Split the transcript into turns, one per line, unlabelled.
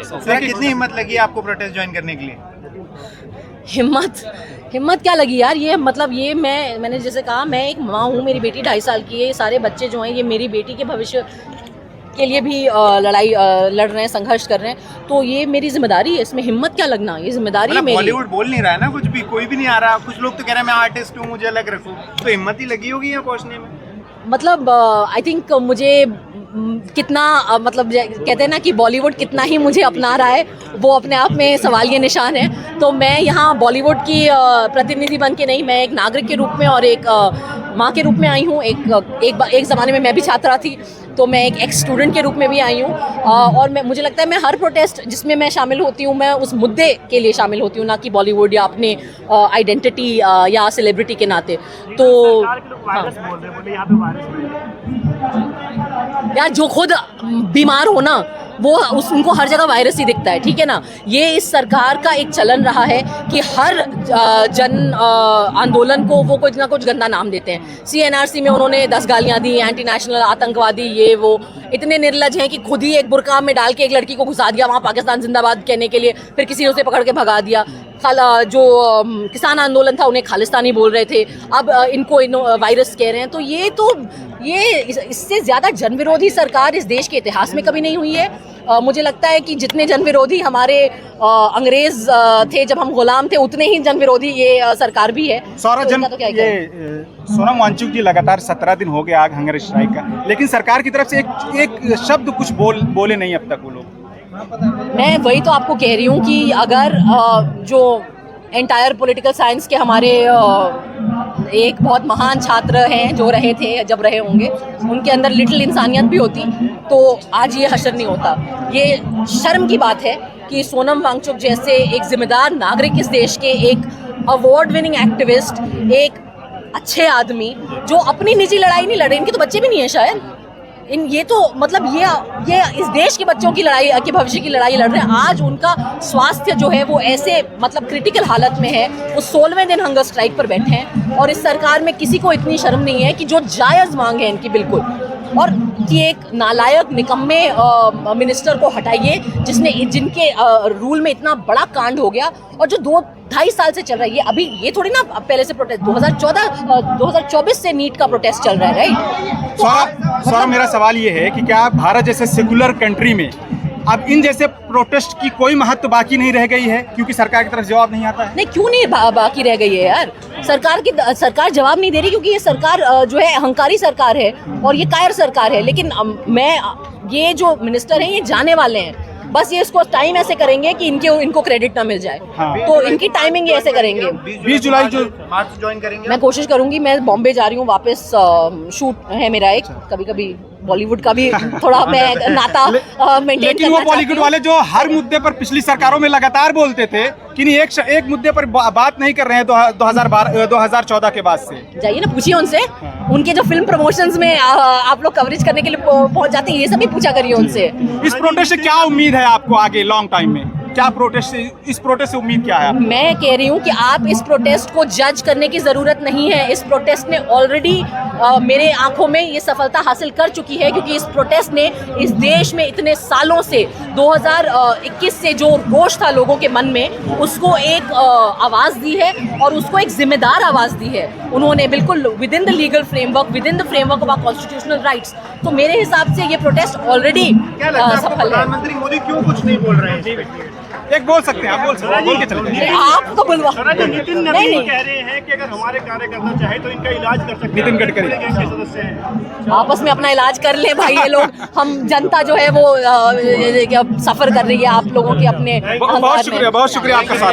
Sir कितनी हिम्मत लगी आपको प्रोटेस्ट ज्वाइन करने के लिए?
हिम्मत क्या लगी यार, ये मतलब ये मैंने जैसे कहा, मैं एक माँ हूँ, मेरी बेटी 2.5 साल की है, ये सारे बच्चे जो हैं ये मेरी बेटी के भविष्य के लिए भी लड़ाई लड़ रहे हैं, संघर्ष कर रहे हैं, तो ये मेरी जिम्मेदारी है, इसमें हिम्मत क्या लगना, ये जिम्मेदारी है मेरी।
बॉलीवुड बोल नहीं रहा है ना कुछ भी, कोई भी नहीं आ रहा, कुछ लोग तो कह रहे हैं मैं आर्टिस्ट हूँ मुझे अलग रखो, तो हिम्मत ही लगी होगी यहाँ पहुँचने में।
मतलब आई थिंक मुझे कितना मतलब कहते हैं ना कि बॉलीवुड कितना ही मुझे अपना रहा है, वो अपने आप में सवालिया निशान है। तो मैं यहाँ बॉलीवुड की प्रतिनिधि बन के नहीं, मैं एक नागरिक के रूप में और एक माँ के रूप में आई हूँ। एक ज़माने में मैं भी छात्रा थी, तो मैं एक एक्स स्टूडेंट के रूप में भी आई हूँ, और मुझे लगता है मैं हर प्रोटेस्ट जिसमें मैं शामिल होती हूँ, मैं उस मुद्दे के लिए शामिल होती हूँ, ना कि बॉलीवुड या अपने आइडेंटिटी या सेलिब्रिटी के नाते। तो यार जो खुद बीमार हो ना वो उनको हर जगह वायरस ही दिखता है, ठीक है ना। ये इस सरकार का एक चलन रहा है कि हर जन आंदोलन को वो कुछ ना कुछ गंदा नाम देते हैं। CNRC में उन्होंने 10 गालियाँ दी, एंटी नेशनल, आतंकवादी, ये वो, इतने निर्लज हैं कि खुद ही एक बुर्का में डाल के एक लड़की को घुसा दिया वहाँ पाकिस्तान जिंदाबाद कहने के लिए, फिर किसी ने उसे पकड़ के भगा दिया। जो किसान आंदोलन था उन्हें खालिस्तानी बोल रहे थे, अब इनको वायरस कह रहे हैं। तो ये इससे ज़्यादा जनविरोधी सरकार इस देश के इतिहास में कभी नहीं हुई है। मुझे लगता है कि जितने जनविरोधी हमारे अंग्रेज थे जब हम गुलाम थे, उतने ही जनविरोधी ये सरकार भी है।
सोनम वांगचुक जी लगातार 17 दिन हो गए आग हंगर स्ट्राइक का, लेकिन सरकार की तरफ से एक शब्द कुछ बोले नहीं अब तक वो लोग।
मैं वही तो आपको कह रही हूँ कि अगर जो एंटायर पॉलिटिकल साइंस के हमारे एक बहुत महान छात्र हैं जो रहे थे, जब रहे होंगे, उनके अंदर लिटिल इंसानियत भी होती तो आज ये हशर नहीं होता। ये शर्म की बात है कि सोनम वांगचुक जैसे एक जिम्मेदार नागरिक इस देश के, एक अवार्ड विनिंग एक्टिविस्ट, एक अच्छे आदमी जो अपनी निजी लड़ाई नहीं लड़े, इनके तो बच्चे भी नहीं है शायद, ये तो मतलब ये इस देश के बच्चों की लड़ाई, के भविष्य की लड़ाई लड़ रहे हैं। आज उनका स्वास्थ्य जो है वो ऐसे मतलब क्रिटिकल हालत में है, वो 16वें दिन हंगर स्ट्राइक पर बैठे हैं, और इस सरकार में किसी को इतनी शर्म नहीं है कि जो जायज़ मांग है इनकी बिल्कुल, और कि एक नालायक निकम्मे मिनिस्टर को हटाइए जिनके रूल में इतना बड़ा कांड हो गया, और जो 2-2.5 साल से चल रहा है। ये अभी ये थोड़ी ना पहले से प्रोटेस्ट 2024 से नीट का प्रोटेस्ट चल रहा है, राइट।
सौरभ, मेरा सवाल ये है कि क्या भारत जैसे सेकुलर कंट्री में अब इन जैसे प्रोटेस्ट की कोई महत्व बाकी नहीं रह गई है, क्योंकि सरकार की तरफ जवाब नहीं आता है?
नहीं, क्यों नहीं बाकी रह गई है यार, सरकार जवाब नहीं दे रही, क्योंकि ये सरकार जो है अहंकारी सरकार है और ये कायर सरकार है। लेकिन ये जो मिनिस्टर हैं ये जाने वाले हैं, बस ये इसको टाइम ऐसे करेंगे कि इनको क्रेडिट ना मिल जाए। हाँ। तो इनकी टाइमिंग ये ऐसे करेंगे।
20 जुलाई जो
मार्च ज्वाइन करेंगे,
मैं कोशिश करूंगी। मैं बॉम्बे जा रही हूँ वापस, शूट है मेरा एक, कभी बॉलीवुड का भी थोड़ा मैं नाता मेंटेन करना।
लेकिन वो बॉलीवुड वाले जो हर मुद्दे पर पिछली सरकारों में लगातार बोलते थे कि नहीं एक मुद्दे पर बात नहीं कर रहे हैं 2014 के बाद से।
जाइए ना, पूछिए उनसे। हाँ। उनके जो फिल्म प्रमोशंस में आप लोग कवरेज करने के लिए पहुंच जाते हैं, ये सब भी पूछा करिए उनसे।
इस प्रोटेस्ट से क्या उम्मीद है आपको आगे लॉन्ग टाइम में? क्या इस प्रोटेस्ट से उम्मीद क्या है?
मैं कह रही हूँ कि आप इस प्रोटेस्ट को जज करने की ज़रूरत नहीं है। इस प्रोटेस्ट ने ऑलरेडी मेरे आंखों में ये सफलता हासिल कर चुकी है, क्योंकि इस प्रोटेस्ट ने इस देश में इतने सालों से 2021 से जो रोष था लोगों के मन में, उसको एक आवाज़ दी है, और उसको एक जिम्मेदार आवाज़ दी है उन्होंने, बिल्कुल within the legal framework, within the framework of our constitutional rights. तो मेरे हिसाब से ये प्रोटेस्ट ऑलरेडी सफल है।
प्रधानमंत्री मोदी क्यों कुछ नहीं बोल रहे हैं?
एक बोल सकते हैं, आप बोल सकते हैं, बोल के चलिए।
आपको बुलवा
नितिन नवीन कह रहे हैं कि अगर हमारे कार्य करना चाहे तो इनका इलाज कर सकते हैं।
नितिन गडकरी
सदस्य हैं,
आपस में अपना इलाज कर ले भाई ये लोग। हम जनता जो है वो सफर कर रही है आप लोगों के अपने।
बहुत शुक्रिया आपका सारा।